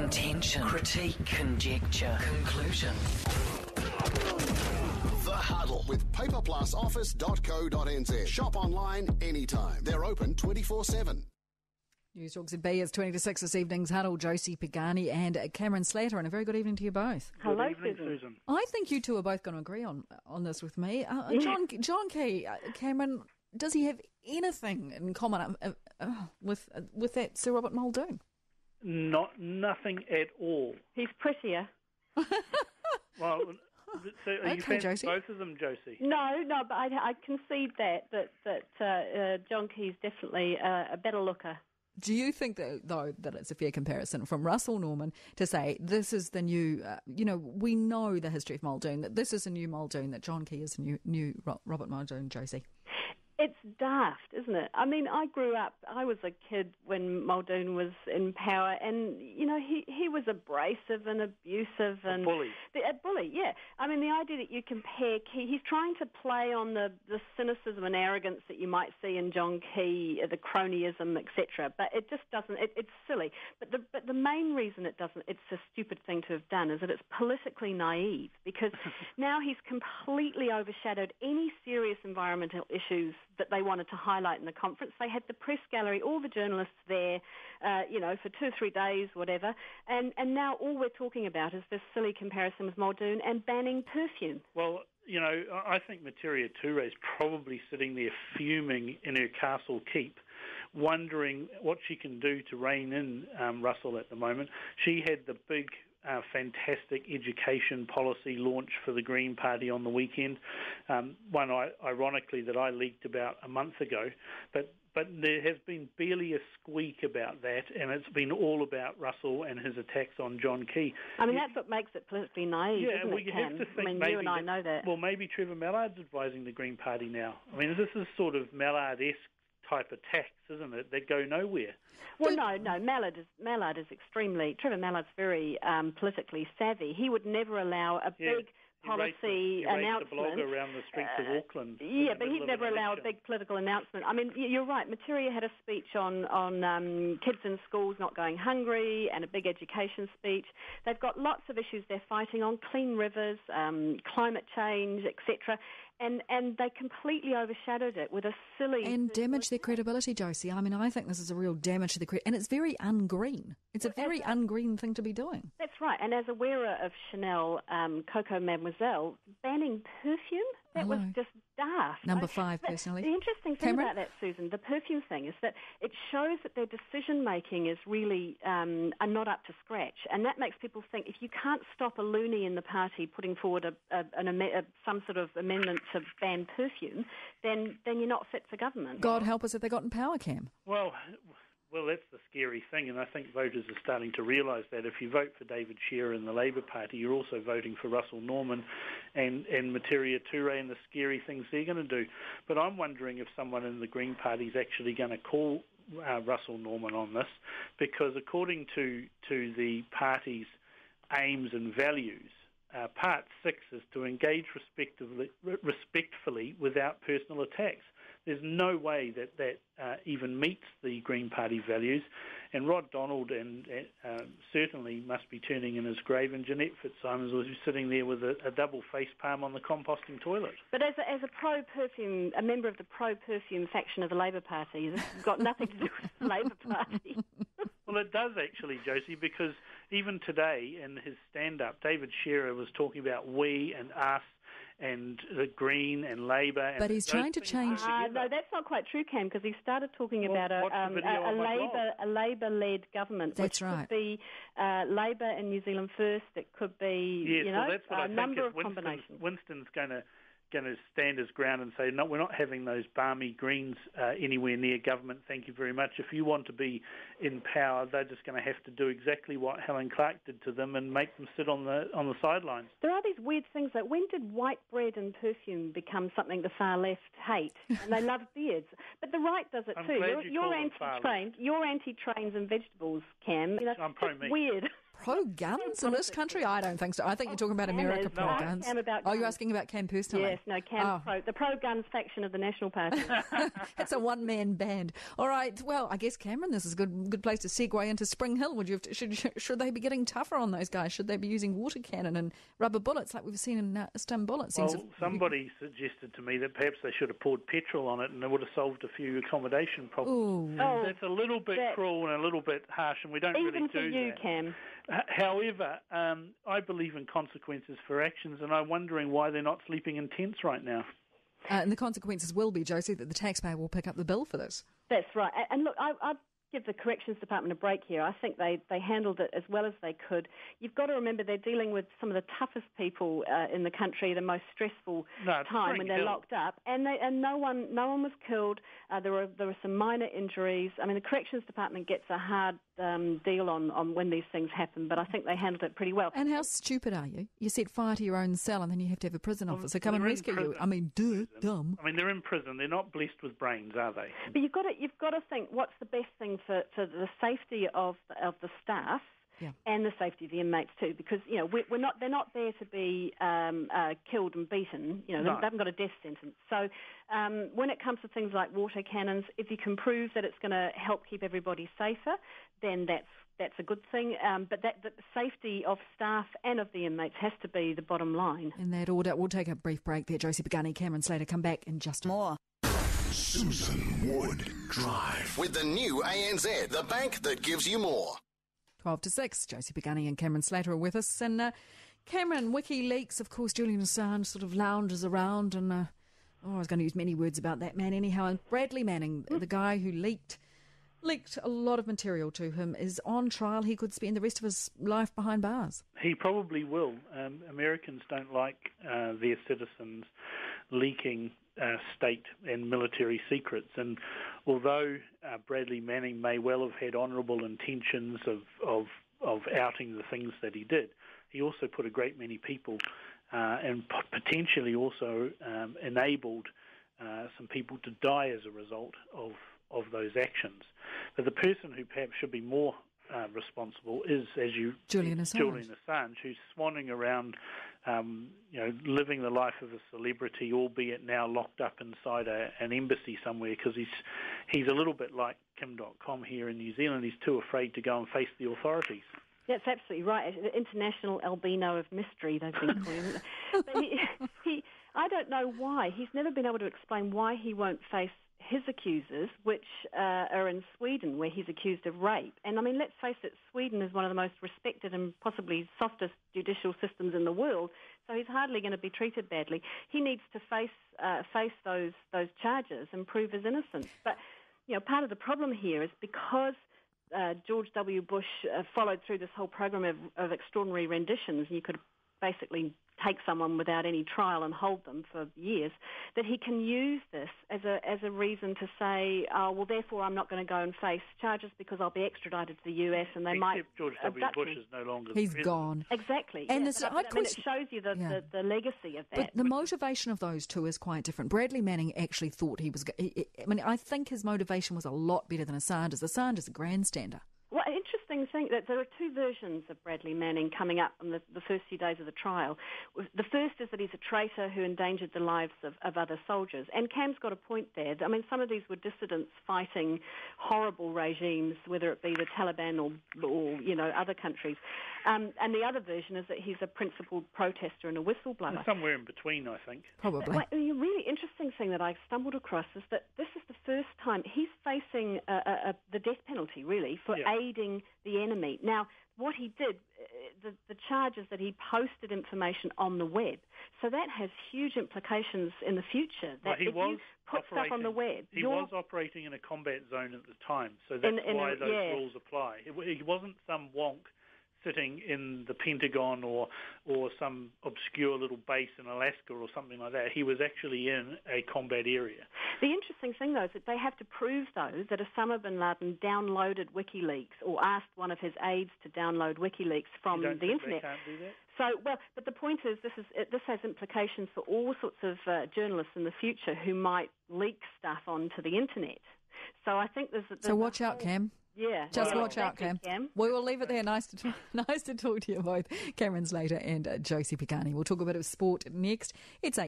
Contention. Critique. Conjecture. Conclusion. The Huddle with paperplusoffice.co.nz. Shop online anytime. They're open 24/7. News Talk ZB is 20 to 6 this evening's Huddle. Josie Pagani and Cameron Slater, and a very good evening to you both. Hello, Susan. I think you two are both going to agree on this with me. John Key, Cameron, does he have anything in common with that Sir Robert Muldoon? Nothing at all. He's prettier. Well, so are you fancy Josie? both of them, Josie? No, but I concede that John Key's definitely a better looker. Do you think, though, that it's a fair comparison from Russell Norman to say this is the new, we know the history of Muldoon, that this is a new Muldoon, that John Key is a new Robert Muldoon, Josie? It's daft, isn't it? I mean, I was a kid when Muldoon was in power, and, he was abrasive and abusive. And a bully. A bully, yeah. I mean, the idea that you compare Key, he's trying to play on the cynicism and arrogance that you might see in John Key, the cronyism, etc., but it just doesn't, it's silly. But the main reason it doesn't, it's a stupid thing to have done, is that it's politically naive, because now he's completely overshadowed any serious environmental issues that they wanted to highlight in the conference. They had the press gallery, all the journalists there, for 2 or 3 days, whatever, and now all we're talking about is this silly comparison with Muldoon and banning perfume. Well, I think Materia Ture is probably sitting there fuming in her castle keep, wondering what she can do to rein in Russell at the moment. She had the big fantastic education policy launch for the Green Party on the weekend, one ironically that I leaked about a month ago, but there has been barely a squeak about that, and it's been all about Russell and his attacks on John Key. I mean, that's what makes it politically naive, isn't it, Cam? Have to think, I mean, you and I know that. Well, maybe Trevor Mallard's advising the Green Party now. I mean, this is sort of Mallard-esque type attacks, isn't it, that go nowhere. Well, no, Mallard is extremely... Trevor Mallard's very politically savvy. He would never allow a big policy announcement. The blogger around the streets of Auckland. Yeah, but he'd never allow a big political announcement. I mean, you're right. Materia had a speech on kids in schools not going hungry, and a big education speech. They've got lots of issues they're fighting on: clean rivers, climate change, etc. And they completely overshadowed it with a silly... And damaged their credibility, Josie. I mean, I think this is a real damage to the credit. And it's very ungreen. It's a very ungreen thing to be doing. That's right. And as a wearer of Chanel Coco Mademoiselle, banning perfume, that was just daft. Number 5, personally. The interesting thing about that, Susan, the perfume thing, is that it shows that their decision-making is really are not up to scratch. And that makes people think, if you can't stop a loony in the party putting forward some sort of amendment to ban perfume, then you're not fit for government. God help us if they got in power, Cam. Well, that's the scary thing, and I think voters are starting to realise that if you vote for David Shearer in the Labour Party, you're also voting for Russell Norman and Materia Ture and the scary things they're going to do. But I'm wondering if someone in the Green Party is actually going to call Russell Norman on this, because according to the party's aims and values, Part 6 is to engage respectfully without personal attacks. There's no way that even meets the Green Party values, and Rod Donald certainly must be turning in his grave, and Jeanette Fitzsimons was sitting there with a double face palm on the composting toilet. But as a pro-perfume, a member of the pro-perfume faction of the Labour Party, this has got nothing to do with the Labour Party. Well, it does actually, Josie, because even today in his stand-up, David Shearer was talking about we and us and the Green and Labour. But he's trying to change... no, that's not quite true, Cam, because he started talking about a Labour-led government. That's right. Could be Labour and New Zealand First. It could be, that's what a number of combinations. Winston's going to stand his ground and say, no, we're not having those balmy Greens anywhere near government, thank you very much. If you want to be in power, they're just going to have to do exactly what Helen Clark did to them and make them sit on the sidelines. There are these weird things like, when did white bread and perfume become something the far left hate? And they love beards. But the right does it too. You're anti-trains and vegetables, Cam. I'm pro-meat. Weird. pro-guns in this country? I don't think so. I think you're talking about America pro-guns. Oh, you're asking about Cam personally? Yes, no, Cam, the pro-guns faction of the National Party. It's a one-man band. All right, well, I guess, Cameron, this is a good place to segue into Spring Hill. Should they be getting tougher on those guys? Should they be using water cannon and rubber bullets like we've seen in Istanbul? Somebody suggested to me that perhaps they should have poured petrol on it and it would have solved a few accommodation problems. That's a little bit cruel and a little bit harsh, and we don't really do that. Even for you, Cam. However, I believe in consequences for actions, and I'm wondering why they're not sleeping in tents right now. And the consequences will be, Josie, that the taxpayer will pick up the bill for this. That's right. And look, I'd give the Corrections Department a break here. I think they handled it as well as they could. You've got to remember they're dealing with some of the toughest people in the country, the most stressful time when they're locked up, and no one was killed. There were some minor injuries. I mean, the Corrections Department gets a hard deal on when these things happen, but I think they handled it pretty well. And how stupid are you? You set fire to your own cell and then you have to have a prison officer come and rescue you. I mean, dumb. I mean, they're in prison. They're not blessed with brains, are they? But you've got to think what's the best thing for the safety of the staff. Yeah. And the safety of the inmates too, because they're not there to be killed and beaten. They haven't got a death sentence. So when it comes to things like water cannons, if you can prove that it's going to help keep everybody safer, then that's a good thing. But the safety of staff and of the inmates has to be the bottom line. In that order, we'll take a brief break there. Josie Pagani, Cameron Slater, come back in just more. Susan Wood Drive. With the new ANZ, the bank that gives you more. 12 to 6, Josie Pagani and Cameron Slater are with us. And Cameron, WikiLeaks, of course, Julian Assange sort of lounges around and, I was going to use many words about that man anyhow. And Bradley Manning, the guy who leaked a lot of material to him, is on trial. He could spend the rest of his life behind bars. He probably will. Americans don't like their citizens leaking state and military secrets, and although Bradley Manning may well have had honourable intentions of outing the things that he did, he also put a great many people and potentially also enabled some people to die as a result of those actions. But the person who perhaps should be more responsible is, as you Julian Assange, who's swanning around, living the life of a celebrity, albeit now locked up inside an embassy somewhere, because he's a little bit like Kim.com here in New Zealand. He's too afraid to go and face the authorities. That's absolutely right. The international albino of mystery, they've been calling him. But I don't know why. He's never been able to explain why he won't face his accusers, which are in Sweden, where he's accused of rape. And, I mean, let's face it, Sweden is one of the most respected and possibly softest judicial systems in the world, so he's hardly going to be treated badly. He needs to face those charges and prove his innocence. But, part of the problem here is because George W. Bush followed through this whole program of extraordinary renditions, and you could basically take someone without any trial and hold them for years, that he can use this as a reason to say, therefore I'm not going to go and face charges because I'll be extradited to the US and they might George W. Bush is no longer He's gone. Exactly. And it shows you the legacy of that. But the motivation of those two is quite different. Bradley Manning actually thought he was... I think his motivation was a lot better than Assange's. Assange is a grandstander. Well, interesting thing that there are two versions of Bradley Manning coming up on the first few days of the trial. The first is that he's a traitor who endangered the lives of other soldiers. And Cam's got a point there. I mean, some of these were dissidents fighting horrible regimes, whether it be the Taliban or other countries. And the other version is that he's a principled protester and a whistleblower. Somewhere in between, I think. Probably. Well, a really interesting thing that I stumbled across is that this is the first time he's facing the death penalty, really, for aiding the enemy. Now, what he did, the charge is that he posted information on the web. So that has huge implications in the future. That if you put stuff on the web... He was operating in a combat zone at the time, so that's why those rules apply. He wasn't some wonk sitting in the Pentagon or some obscure little base in Alaska or something like that. He was actually in a combat area. The interesting thing, though, is that they have to prove, though, that Osama bin Laden downloaded WikiLeaks or asked one of his aides to download WikiLeaks from the internet. They can't do that? So, but the point is this has implications for all sorts of journalists in the future who might leak stuff onto the internet. So I think there's watch out, Cam. Yeah. Just yeah, watch out, exactly, Cam. We will leave it there. Nice to talk to you both, Cameron Slater and Josie Picani. We'll talk a bit of sport next. It's